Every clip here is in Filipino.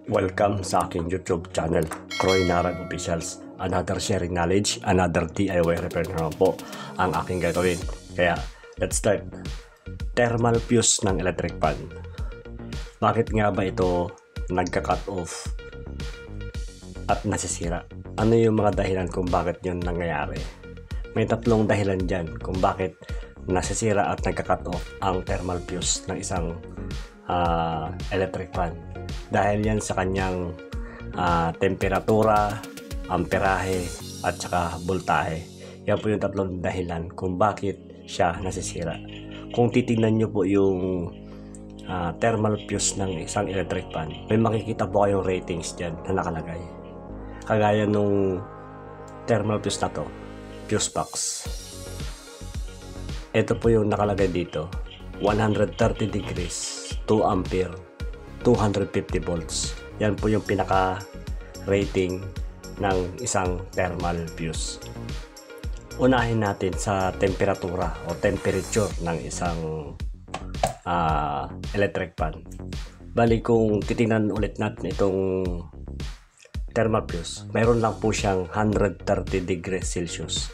Welcome sa aking YouTube channel, Croy Narag Officials. Another sharing knowledge, another DIY repair naman po ang aking gagawin. Kaya, let's start. Thermal fuse ng electric fan. Bakit nga ba ito nagka-cut off at nasisira? Ano yung mga dahilan kung bakit yun nangyayari? May tatlong dahilan dyan kung bakit nasisira at nagka-cut off ang thermal fuse ng isang electric fan. Dahil yan sa kanyang temperatura, amperahe at saka voltahe. Yan po yung tatlong dahilan kung bakit siya nasisira. Kung titingnan nyo po yung thermal fuse ng isang electric fan, may makikita po kayong ratings dyan na nakalagay. Kagaya nung thermal fuse na to, fuse box. Ito po yung nakalagay dito, 130 degrees, 2 ampere, 250 volts. Yan po yung pinaka rating ng isang thermal fuse. Unahin natin sa temperatura o temperature ng isang electric fan. Bali, kung titingnan ulit natin itong thermal fuse, mayroon lang po siyang 130 degrees Celsius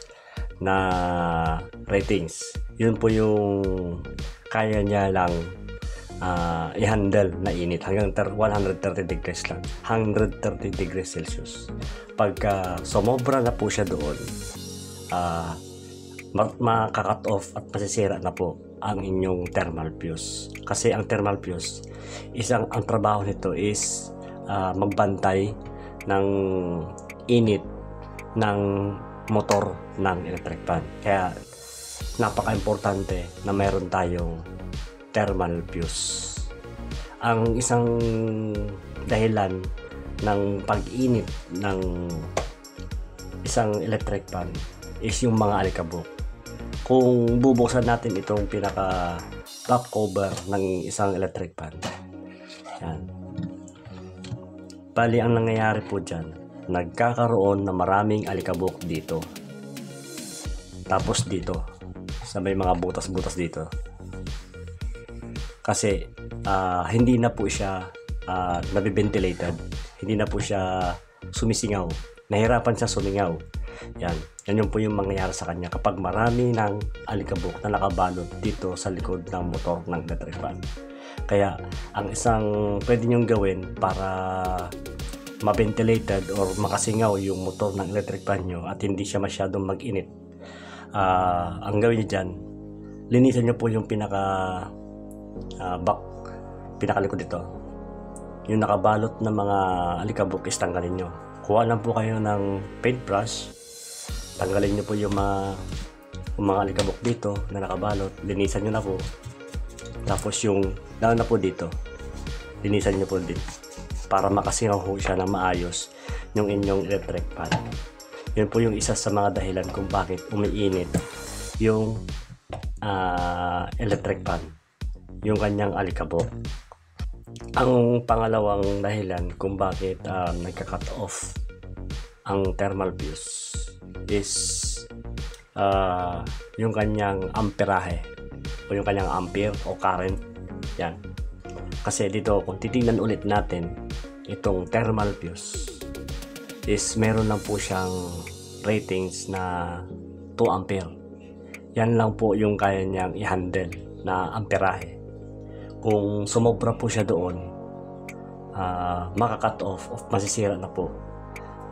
na ratings. Yun po yung kaya niya lang i-handle na init hanggang 130 degrees lang, 130 degrees Celsius. Pagka sumobra na po siya doon, maka-cut off at masisira na po ang inyong thermal fuse. Kasi ang thermal fuse, ang trabaho nito is magbantay ng init ng motor ng electric fan. Kaya napaka-importante na mayroon tayong thermal fuse. Ang isang dahilan ng pag-init ng isang electric fan is yung mga alikabok. Kung bubuksan natin itong pinaka top cover ng isang electric fan, yan. Bali, ang nangyayari po dyan, nagkakaroon na maraming alikabok dito. Tapos dito, sa may mga butas-butas dito. Kasi hindi na po siya nabiventilated, hindi na po siya sumisingaw, nahirapan siya sumingaw. Yan yung po yung mangyayari sa kanya kapag marami ng alikabok na nakabalot dito sa likod ng motor ng electric fan. Kaya ang isang pwede nyong gawin para ma-ventilated or makasingaw yung motor ng electric fan nyo at hindi siya masyadong mag-init, ang gawin nyo dyan, linisan nyo po yung pinakalikod dito, yung nakabalot ng mga alikabok is tanggalin nyo. Kuha lang po kayo ng paintbrush, tanggalin nyo po yung mga alikabok dito na nakabalot, linisan nyo na po. Tapos yung lalo na po dito, linisan nyo po din para makasingaw ho siya ng maayos yung inyong electric fan. Yun po yung isa sa mga dahilan kung bakit umiinit yung electric fan, yung kanyang alikabok. Ang pangalawang dahilan kung bakit nagka-cut off ang thermal fuse is yung kanyang amperahe o yung kanyang ampere o current. Yan. Kasi dito kung titingnan ulit natin itong thermal fuse is meron lang po siyang ratings na 2 ampere. Yan lang po yung kaya niyang i-handle na amperahe. Kung sumobra po siya doon, maka-cut off o masisira na po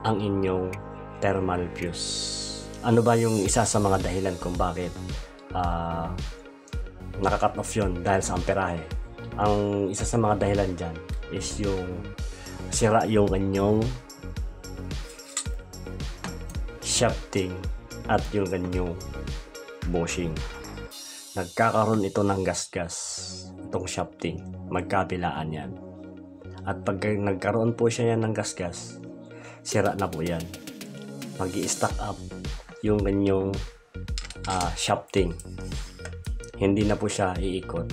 ang inyong thermal fuse. Ano ba yung isa sa mga dahilan kung bakit naka-cut off yun? Dahil sa amperahe. Ang isa sa mga dahilan dyan is yung sira yung kanyang shafting at yung kanyang bushing. Nagkakaroon ito ng gasgas, itong shafting, magkabilaan yan. At pag nagkaroon po siya yan ng gasgas, sira na po yan. Mag-i-stack up yung kanyang shafting, hindi na po siya iikot.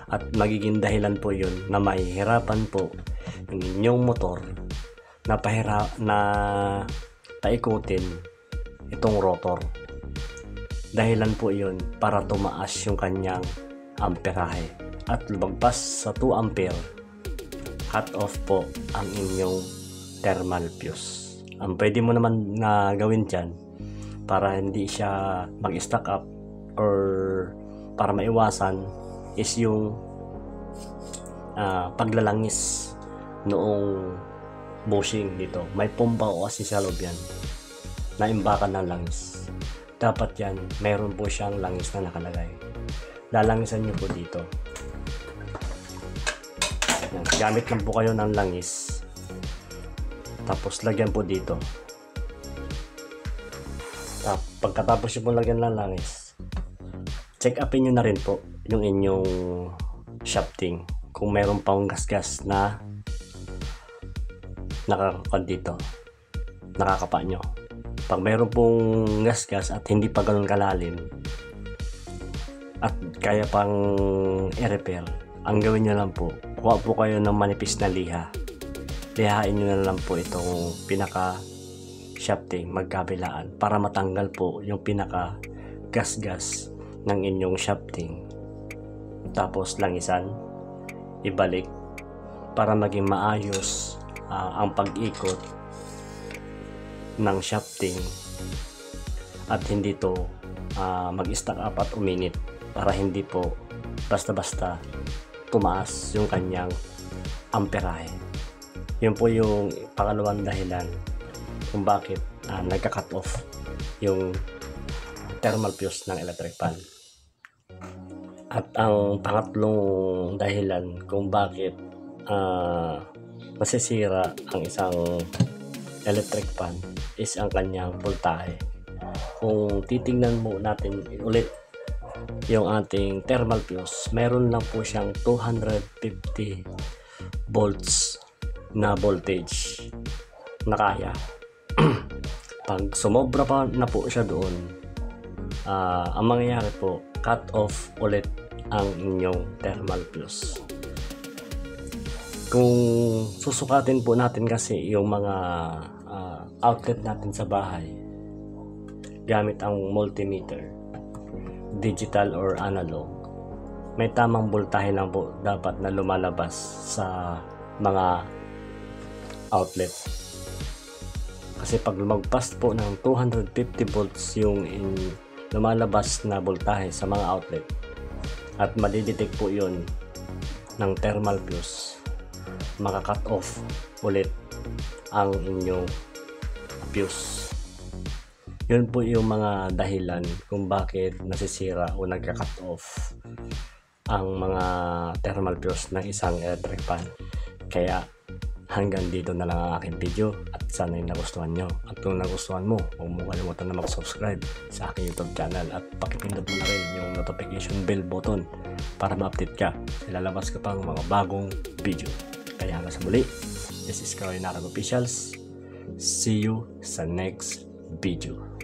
At magiging dahilan po yun na mahihirapan po yung inyong motor na paikutin itong rotor. Dahilan po yun para tumaas yung kanyang amperahe at lumagpas sa 2 ampere cut off po ang inyong thermal fuse. Ang pwede mo naman na gawin dyan para hindi siya mag-stack up or para maiwasan is yung paglalangis noong bushing dito. May pompa o kasi sa loob yan na imbakan ng langis. Dapat yan, mayroon po siyang langis na nakalagay. Lalangisan nyo po dito. Yan. Gamit lang po kayo ng langis. Tapos lagyan po dito. Pagkatapos nyo po lagyan ng langis, check upin nyo na rin po yung inyong shafting. Kung mayroon pang gas-gas na nakakapa nyo. Pag mayroon pong gas-gas at hindi pa ganun kalalim at kaya pang i-repair, ang gawin nyo lang po, kuha po kayo ng manipis na liha. Lihain nyo na lang po itong pinaka shafting magkabilaan para matanggal po yung pinaka gas-gas ng inyong shafting. Tapos langisan, ibalik para maging maayos ang pag-ikot ng shafting at hindi to mag-stack up at uminit, para hindi po basta-basta tumaas yung kanyang amperahe. Yun po yung pangalawang dahilan kung bakit nagka-cut off yung thermal fuse ng electric fan. At ang pangatlong dahilan kung bakit masisira ang isang electric fan is ang kanyang voltahe. Kung titingnan mo natin ulit yung ating thermal fuse, meron lang po siyang 250 volts na voltage na kaya. Pag sumobra pa na po siya doon, ang mangyayari po, cut off ulit ang inyong thermal fuse. Kung susukatin po natin kasi yung mga outlet natin sa bahay gamit ang multimeter, digital or analog, may tamang voltahe lang po dapat na lumalabas sa mga outlet. Kasi pag lumagpas po ng 250 volts yung lumalabas na voltahe sa mga outlet at madidetect po yun ng thermal fuse, maka-cut off ulit ang inyong fuse. Yun po yung mga dahilan kung bakit nasisira o nagka-cut off ang mga thermal fuse ng isang electric fan. Kaya hanggang dito na lang ang aking video at sana yung nagustuhan nyo. At kung nagustuhan mo, huwag mo kalimutan na mag-subscribe sa aking YouTube channel at pakipindot mo na rin yung notification bell button para ma-update ka. Ilalabas ka pang mga bagong video. Kaya hanggang sa muli, this is Croy Narag Officials. See you sa next video.